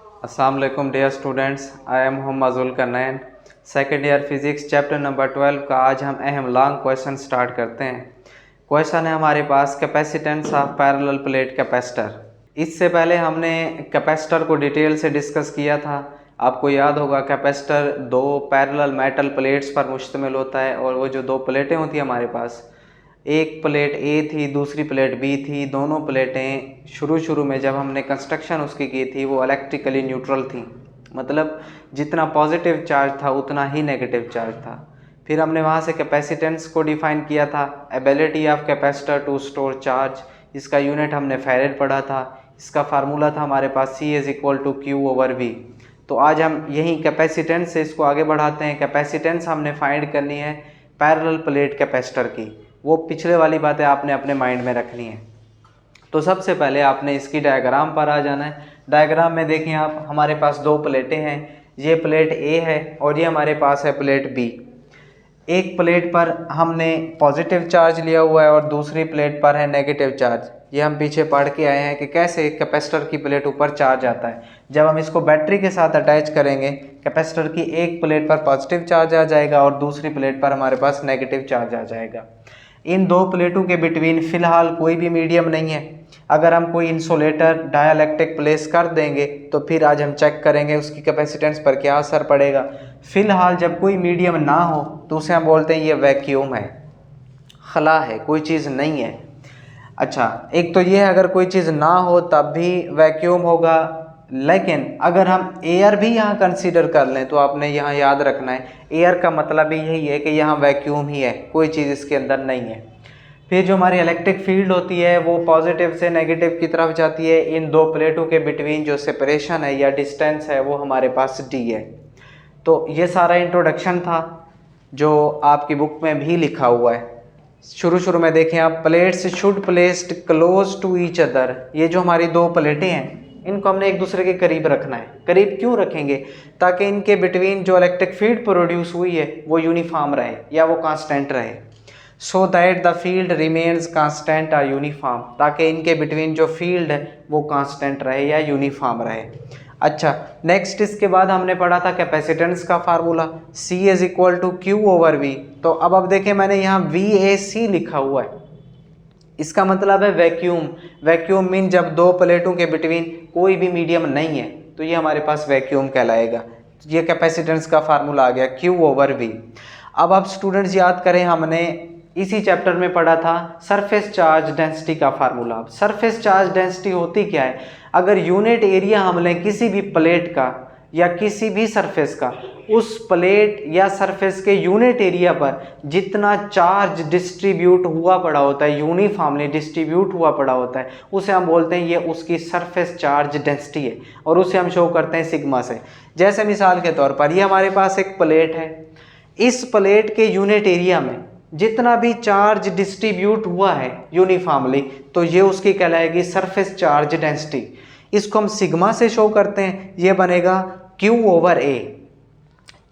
अस्सलाम वालेकुम dear students, I am Mohammad Azul Karnain. Second year physics chapter number 12 का आज हम अहम लॉन्ग क्वेश्चन स्टार्ट करते हैं। क्वेश्चन है हमारे पास capacitance of parallel plate capacitor. इससे पहले हमने कैपेसिटर को डिटेल से डिस्कस किया था। आपको याद होगा कैपेसिटर दो पैरेलल मेटल प्लेट्स पर मुश्तमिल होता है और वो जो दो प्लेटें होती हैं हमारे पास, एक प्लेट ए थी, दूसरी प्लेट बी थी। दोनों प्लेटें शुरू में जब हमने कंस्ट्रक्शन उसकी की थी वो इलेक्ट्रिकली न्यूट्रल थी, मतलब जितना पॉजिटिव चार्ज था उतना ही नेगेटिव चार्ज था। फिर हमने वहाँ से कैपेसिटेंस को डिफ़ाइन किया था, ability of capacitor to store charge. इसका यूनिट हमने फैरेड पढ़ा था। इसका फार्मूला था हमारे पास C=Q/V। तो आज हम यही कैपेसिटेंस से इसको आगे बढ़ाते हैं। कैपेसिटेंस हमने फाइंड करनी है पैरेलल प्लेट कैपेसिटर की। वो पिछले वाली बातें आपने अपने माइंड में रखनी है। तो सबसे पहले आपने इसकी डायग्राम पर आ जाना है। डायग्राम में देखें आप, हमारे पास दो प्लेटें हैं। ये प्लेट ए है और ये हमारे पास है प्लेट बी। एक प्लेट पर हमने पॉजिटिव चार्ज लिया हुआ है और दूसरी प्लेट पर है नेगेटिव चार्ज। ये हम पीछे पढ़ के आए हैं कि कैसे कैपेसिटर की प्लेट ऊपर चार्ज आता है। जब हम इसको बैटरी के साथ अटैच करेंगे, कैपेसिटर की एक प्लेट पर पॉजिटिव चार्ज आ जाएगा और दूसरी प्लेट पर हमारे पास नेगेटिव चार्ज आ जाएगा। इन दो प्लेटों के बिटवीन फ़िलहाल कोई भी मीडियम नहीं है। अगर हम कोई इंसुलेटर डाइलेक्ट्रिक प्लेस कर देंगे तो फिर आज हम चेक करेंगे उसकी कैपेसिटेंस पर क्या असर पड़ेगा। फ़िलहाल जब कोई मीडियम ना हो तो उसे हम बोलते हैं ये वैक्यूम है, खला है, कोई चीज़ नहीं है। अच्छा, एक तो ये है अगर कोई चीज़ ना हो तब भी वैक्यूम होगा, लेकिन अगर हम एयर भी यहाँ कंसीडर कर लें तो आपने यहाँ याद रखना है एयर का मतलब ही यही है कि यहाँ वैक्यूम ही है, कोई चीज़ इसके अंदर नहीं है। फिर जो हमारी इलेक्ट्रिक फील्ड होती है वो पॉजिटिव से नेगेटिव की तरफ जाती है। इन दो प्लेटों के बिटवीन जो सेपरेशन है या डिस्टेंस है वो हमारे पास d है। तो ये सारा इंट्रोडक्शन था जो आपकी बुक में भी लिखा हुआ है। शुरू में देखें आप, plates should placed close to each other. ये जो हमारी दो प्लेटें हैं इनको हमने एक दूसरे के करीब रखना है। करीब क्यों रखेंगे? ताकि इनके बिटवीन जो इलेक्ट्रिक फील्ड प्रोड्यूस हुई है वो यूनिफॉर्म रहे या वो कांस्टेंट रहे। So that the field remains constant और यूनिफॉर्म, ताकि इनके बिटवीन जो फील्ड है वो कांस्टेंट रहे या यूनिफॉर्म रहे। अच्छा, नेक्स्ट इसके बाद हमने पढ़ा था कैपेसिटेंस का फार्मूला C=Q/V। तो अब देखें मैंने यहाँ VAC लिखा हुआ है, इसका मतलब है वैक्यूम। वैक्यूम मीन जब दो प्लेटों के बिटवीन कोई भी मीडियम नहीं है तो ये हमारे पास वैक्यूम कहलाएगा। ये कैपेसिटेंस का फार्मूला आ गया Q/V। अब आप स्टूडेंट्स याद करें, हमने इसी चैप्टर में पढ़ा था सरफेस चार्ज डेंसिटी का फार्मूला। सरफेस चार्ज डेंसिटी होती क्या है? अगर यूनिट एरिया हम लें किसी भी प्लेट का या किसी भी सरफेस का, उस प्लेट या सरफेस के यूनिट एरिया पर जितना चार्ज डिस्ट्रीब्यूट हुआ पड़ा होता है, यूनिफॉर्मली डिस्ट्रीब्यूट हुआ पड़ा होता है, उसे हम बोलते हैं ये उसकी सरफेस चार्ज डेंसिटी है और उसे हम शो करते हैं सिग्मा से। जैसे मिसाल के तौर पर ये हमारे पास एक प्लेट है, इस प्लेट के यूनिट एरिया में जितना भी चार्ज डिस्ट्रीब्यूट हुआ है यूनिफॉर्मली तो ये उसकी कहलाएगी सरफेस चार्ज डेंसिटी। इसको हम सिग्मा से शो करते हैं, ये बनेगा Q/A।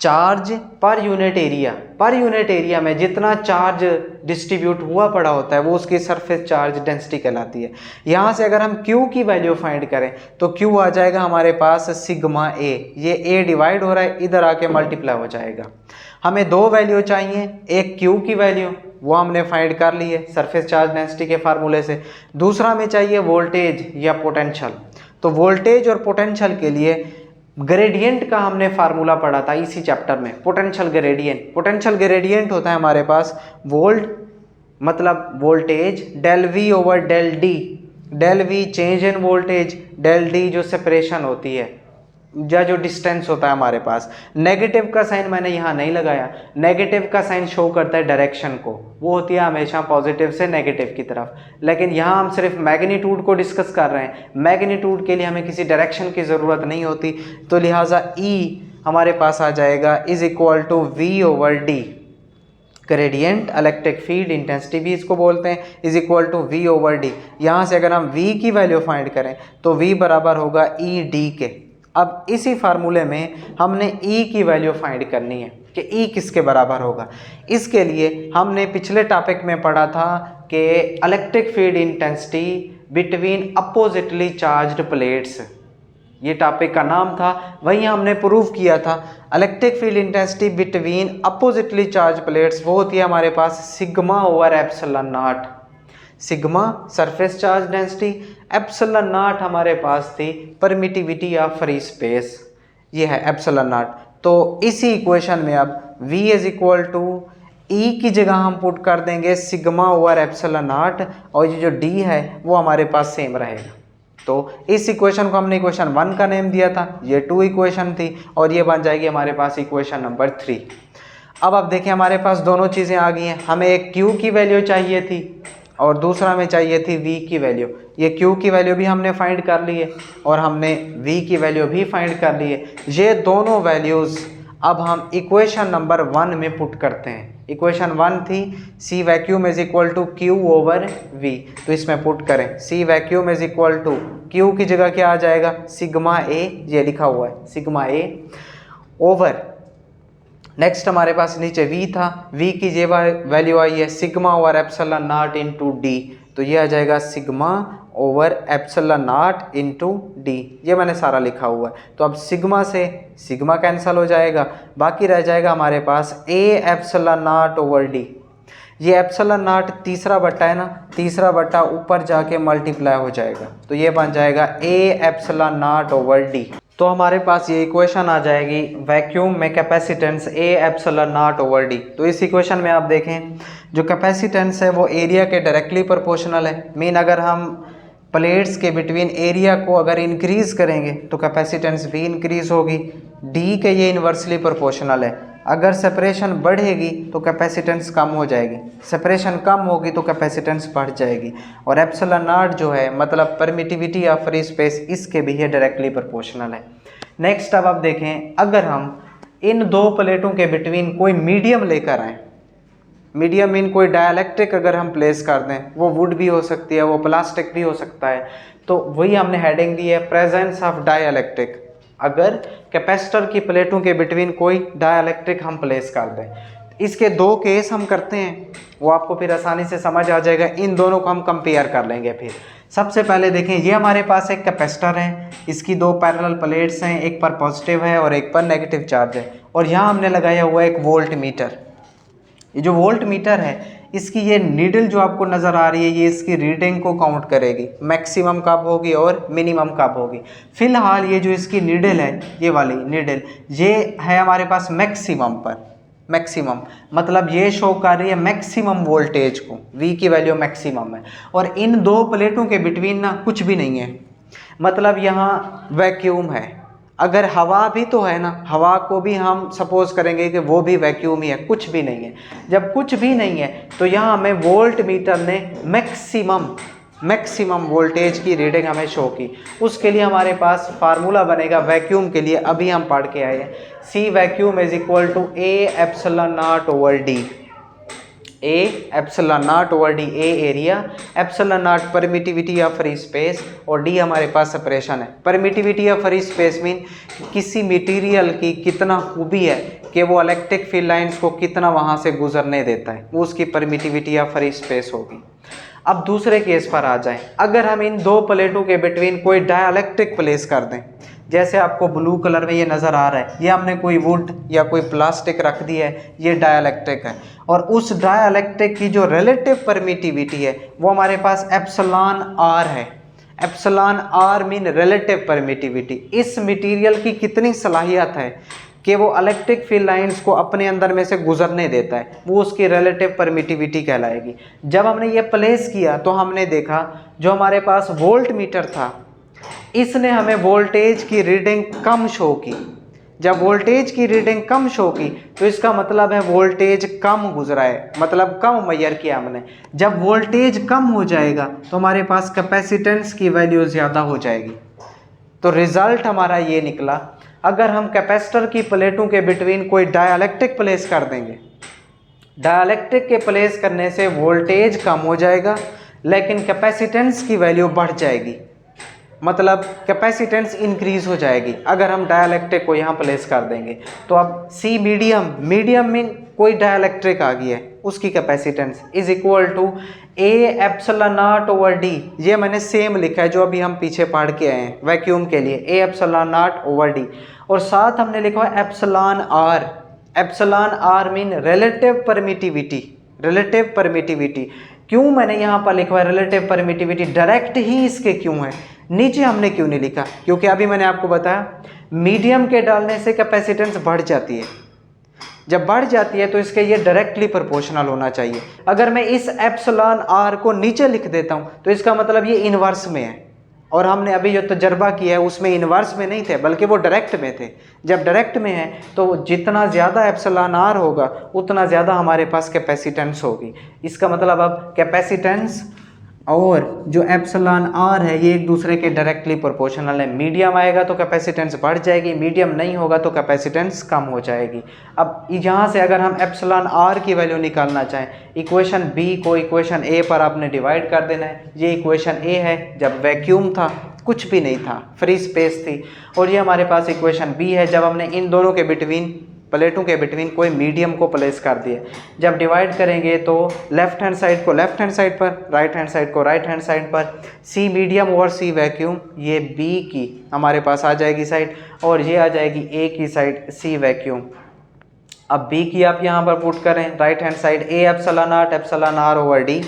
Charge per unit area, per unit area में जितना चार्ज डिस्ट्रीब्यूट हुआ पड़ा होता है वो उसकी सरफेस चार्ज डेंसिटी कहलाती है। यहाँ से अगर हम Q की वैल्यू फाइंड करें तो Q आ जाएगा हमारे पास σA। ये A डिवाइड हो रहा है, इधर आके मल्टीप्लाई हो जाएगा। हमें दो वैल्यू चाहिए, एक Q की वैल्यू वो हमने फाइंड कर ली है सरफेस चार्ज डेंसिटी के फार्मूले से। दूसरा हमें चाहिए वोल्टेज या पोटेंशियल। तो वोल्टेज और पोटेंशियल के लिए ग्रेडियंट का हमने फार्मूला पढ़ा था इसी चैप्टर में, पोटेंशियल ग्रेडियंट। पोटेंशियल ग्रेडियंट होता है हमारे पास वोल्ट मतलब voltage, del V/del D। Del V change in voltage, del D जो सेपरेशन होती है या जो डिस्टेंस होता है हमारे पास। नेगेटिव का साइन मैंने यहाँ नहीं लगाया, नेगेटिव का साइन शो करता है डायरेक्शन को, वो होती है हमेशा पॉजिटिव से नेगेटिव की तरफ। लेकिन यहाँ हम सिर्फ मैग्नीट्यूड को डिस्कस कर रहे हैं, मैग्नीट्यूड के लिए हमें किसी डायरेक्शन की ज़रूरत नहीं होती, तो लिहाजा E हमारे पास आ जाएगा V/D। Gradient electric field intensity भी इसको बोलते हैं, V/D। यहाँ से अगर हम V की वैल्यू फाइंड करें तो V बराबर होगा ED के। अब इसी फार्मूले में हमने E की वैल्यू फाइंड करनी है कि E किसके बराबर होगा। इसके लिए हमने पिछले टॉपिक में पढ़ा था कि electric field intensity between oppositely charged plates, ये टॉपिक का नाम था, वही हमने प्रूव किया था। Electric field intensity between oppositely charge plates वो होती है हमारे पास sigma over epsilon not. Sigma surface charge density, epsilon not हमारे पास थी परमिटिविटी ऑफ फ्री स्पेस, ये है एप्सिलॉन नॉट। तो इसी इक्वेशन में अब V इज इक्वल टू ई की जगह हम पुट कर देंगे सिग्मा ओवर एप्सिलॉन नॉट, और ये जो D है वो हमारे पास सेम रहेगा। तो इस इक्वेशन को हमने इक्वेशन 1 का नेम दिया था, ये 2 इक्वेशन थी, और ये बन जाएगी हमारे पास इक्वेशन नंबर 3। अब देखिए हमारे पास दोनों चीज़ें आ गई हैं, हमें एक Q की वैल्यू चाहिए थी और दूसरा में चाहिए थी V की वैल्यू। ये Q की वैल्यू भी हमने फाइंड कर ली है और हमने V की वैल्यू भी फाइंड कर ली है। ये दोनों वैल्यूज़ अब हम इक्वेशन नंबर 1 में पुट करते हैं। इक्वेशन 1 थी C vacuum is equal to Q over V, तो इसमें पुट करें C vacuum is equal to Q की जगह क्या आ जाएगा सिग्मा A, ये लिखा हुआ है सिग्मा A ओवर, नेक्स्ट हमारे पास नीचे V था, V की जे वैल्यू आई है sigma over epsilon not into D, तो ये आ जाएगा sigma over epsilon not into D, ये मैंने सारा लिखा हुआ है। तो अब सिग्मा से सिग्मा कैंसिल हो जाएगा, बाकी रह जाएगा हमारे पास A epsilon not over D। ये एप्सिलॉन नॉट तीसरा बट्टा है ना, तीसरा बट्टा ऊपर जाके मल्टीप्लाई हो जाएगा, तो ये बन जाएगा A epsilon not over D। तो हमारे पास ये इक्वेशन आ जाएगी वैक्यूम में capacitance A epsilon not over D। तो इस इक्वेशन में आप देखें जो कैपेसिटेंस है वो एरिया के डायरेक्टली प्रोपोर्शनल है। मीन अगर हम प्लेट्स के बिटवीन एरिया को अगर इंक्रीज़ करेंगे तो कैपेसिटेंस भी इंक्रीज़ होगी, D के ये इन्वर्सली प्रोपोर्शनल है। अगर सेपरेशन बढ़ेगी तो कैपेसिटेंस कम हो जाएगी, सेपरेशन कम होगी तो कैपेसिटेंस बढ़ जाएगी, और एप्सिलॉन नॉट जो है मतलब परमिटिविटी ऑफ फ्री स्पेस इसके भी ये डायरेक्टली प्रोपोर्शनल है। नेक्स्ट अब आप देखें अगर हम इन दो प्लेटों के बिटवीन कोई मीडियम लेकर आएँ, मीडियम मीन कोई डायलैक्ट्रिक अगर हम प्लेस कर दें, वो वुड भी हो सकती है, वो प्लास्टिक भी हो सकता है, तो वही हमने हेडिंग दी है प्रेजेंस ऑफ डायलैक्ट्रिक। अगर कैपेसिटर की प्लेटों के बिटवीन कोई डायलैक्ट्रिक हम प्लेस कर दें, इसके दो केस हम करते हैं, वो आपको फिर आसानी से समझ आ जाएगा। इन दोनों को हम कंपेयर कर लेंगे। फिर सबसे पहले देखें ये हमारे पास एक कैपेसिटर है, इसकी दो पैरेलल प्लेट्स हैं, एक पर पॉजिटिव है और एक पर नेगेटिव चार्ज है, और यहाँ हमने लगाया हुआ एक वोल्ट मीटर। ये जो वोल्ट मीटर है इसकी ये नीडल जो आपको नज़र आ रही है ये इसकी रीडिंग को काउंट करेगी, मैक्सिमम कब होगी और मिनिमम कब होगी। फिलहाल ये जो इसकी नीडल है, ये वाली नीडल, ये है हमारे पास मैक्सिमम पर, मैक्सिमम मतलब ये शो कर रही है मैक्सिमम वोल्टेज को, V की वैल्यू मैक्सिमम है। और इन दो प्लेटों के बिटवीन ना कुछ भी नहीं है, मतलब यहाँ वैक्यूम है। अगर हवा भी तो है ना, हवा को भी हम सपोज करेंगे कि वो भी वैक्यूम ही है, कुछ भी नहीं है। जब कुछ भी नहीं है तो यहाँ हमें वोल्ट मीटर ने मैक्सिमम वोल्टेज की रीडिंग हमें शो की। उसके लिए हमारे पास फार्मूला बनेगा वैक्यूम के लिए, अभी हम पढ़ के आए हैं, C vacuum is equal to A epsilon not over D। A epsilon not over D, A area, epsilon not permittivity of free space, और D हमारे पास सेपरेशन है। Permittivity of free space mean किसी मटेरियल की कितना खूबी है कि वो इलेक्ट्रिक फील्ड लाइंस को कितना वहाँ से गुजरने देता है, वो उसकी परमिटिविटी ऑफ फ्री स्पेस होगी। अब दूसरे केस पर आ जाएं, अगर हम इन दो प्लेटों के बिटवीन कोई डायलैक्ट्रिक प्लेस कर दें, जैसे आपको ब्लू कलर में ये नज़र आ रहा है, ये हमने कोई वुड या कोई प्लास्टिक रख दी है, ये डायलैक्ट्रिक है, और उस डायलैक्ट्रिक की जो रिलेटिव परमिटिविटी है वो हमारे पास एप्सिलॉन R है। Epsilon R mean relative permittivity. इस मटेरियल की कितनी सलाहियत है कि वो इलेक्ट्रिक फील्ड लाइंस को अपने अंदर में से गुजरने देता है, वो उसकी रिलेटिव परमिटिविटी कहलाएगी। जब हमने ये प्लेस किया तो हमने देखा जो हमारे पास वोल्ट मीटर था इसने हमें वोल्टेज की रीडिंग कम शो की। जब वोल्टेज की रीडिंग कम शो की तो इसका मतलब है वोल्टेज कम गुजरा है, मतलब कम मेजर किया हमने। जब वोल्टेज कम हो जाएगा तो हमारे पास कैपेसिटेंस की वैल्यू ज़्यादा हो जाएगी। तो रिज़ल्ट हमारा ये निकला, अगर हम कैपेसिटर की प्लेटों के बिटवीन कोई डायलैक्ट्रिक प्लेस कर देंगे, डायलैक्ट्रिक के प्लेस करने से वोल्टेज कम हो जाएगा लेकिन कैपेसिटेंस की वैल्यू बढ़ जाएगी, मतलब कैपेसिटेंस इंक्रीज हो जाएगी अगर हम डायलैक्ट्रिक को यहाँ प्लेस कर देंगे। तो अब C मीडियम, मीडियम मीन कोई डायलैक्ट्रिक आ गई है, उसकी capacitance is equal to A epsilon not over D. ये मैंने सेम लिखा है जो अभी हम पीछे पढ़ के आए हैं वैक्यूम के लिए, A epsilon not over D. और साथ हमने लिखा है epsilon R. Epsilon R mean relative permittivity. Relative permittivity क्यों मैंने यहाँ पर लिखा है रिलेटिव परमिटिविटी, डायरेक्ट ही इसके क्यों है, नीचे हमने क्यों नहीं लिखा? क्योंकि अभी मैंने आपको बताया मीडियम के डालने से कैपेसिटेंस बढ़ जाती है। जब बढ़ जाती है तो इसके ये डायरेक्टली प्रोपोर्शनल होना चाहिए। अगर मैं इस एप्सिलॉन आर को नीचे लिख देता हूँ तो इसका मतलब ये इन्वर्स में है, और हमने अभी जो तजर्बा किया है उसमें इन्वर्स में नहीं थे बल्कि वो डायरेक्ट में थे। जब डायरेक्ट में है तो जितना ज़्यादा एप्सिलॉन आर होगा उतना ज़्यादा हमारे पास कैपेसिटेंस होगी। इसका मतलब अब कैपेसिटेंस और जो एप्सिलॉन आर है ये एक दूसरे के डायरेक्टली प्रोपोर्शनल है। मीडियम आएगा तो कैपेसिटेंस बढ़ जाएगी, मीडियम नहीं होगा तो कैपेसिटेंस कम हो जाएगी। अब यहाँ से अगर हम एप्सिलॉन आर की वैल्यू निकालना चाहें, इक्वेशन बी को इक्वेशन ए पर आपने डिवाइड कर देना है। ये इक्वेशन ए है, जब वैक्यूम था कुछ भी नहीं था, फ्री स्पेस थी, और ये हमारे पास इक्वेशन बी है जब हमने इन दोनों के बिटवीन, प्लेटों के बिटवीन कोई मीडियम को प्लेस कर दिए। जब डिवाइड करेंगे तो लेफ्ट हैंड साइड को लेफ्ट हैंड साइड पर, राइट हैंड साइड को राइट हैंड साइड पर, सी मीडियम और सी वैक्यूम, ये बी की हमारे पास आ जाएगी साइड, और ये आ जाएगी ए की साइड सी वैक्यूम। अब बी की आप यहाँ पर पुट करें right hand side, A epsilon not epsilon R over D.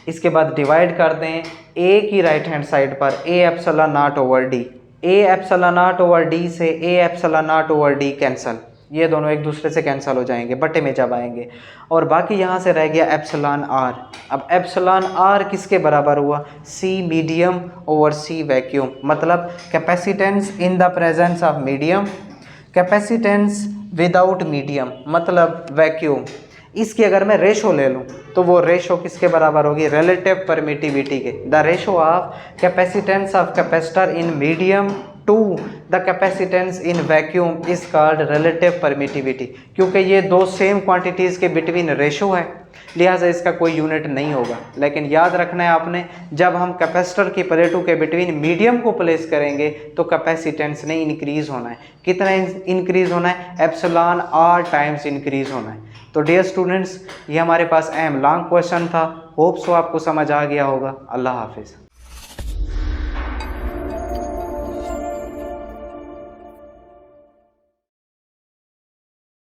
इसके बाद डिवाइड कर दें ए की राइट हैंड साइड पर A epsilon not over D. A epsilon not over D से A epsilon not over D cancel, ये दोनों एक दूसरे से कैंसिल हो जाएंगे, बटे में जब आएंगे, और बाकी यहाँ से रह गया एप्सिलॉन आर। अब एप्सिलॉन आर किसके बराबर हुआ? सी मीडियम ओवर सी वैक्यूम। मतलब capacitance in the presence of medium, capacitance without medium मतलब वैक्यूम। इसकी अगर मैं रेशो ले लूँ तो वो रेशो किसके बराबर होगी? रिलेटिव परमिटिविटी के। The ratio of capacitance of capacitor in medium to the capacitance in vacuum is called relative permittivity. क्योंकि ये दो सेम क्वांटिटीज़ के बिटवीन रेशो है, लिहाजा इसका कोई यूनिट नहीं होगा। लेकिन याद रखना है आपने, जब हम कैपेसिटर की प्लेटों के बिटवीन मीडियम को प्लेस करेंगे तो कैपेसिटेंस नहीं इंक्रीज़ होना है। कितना इंक्रीज़ होना है? एप्सिलॉन आर टाइम्स इंक्रीज़ होना है। तो डियर स्टूडेंट्स, ये हमारे पास अहम लॉन्ग क्वेश्चन था। होप सो आपको समझ आ गया होगा। अल्लाह हाफिज़।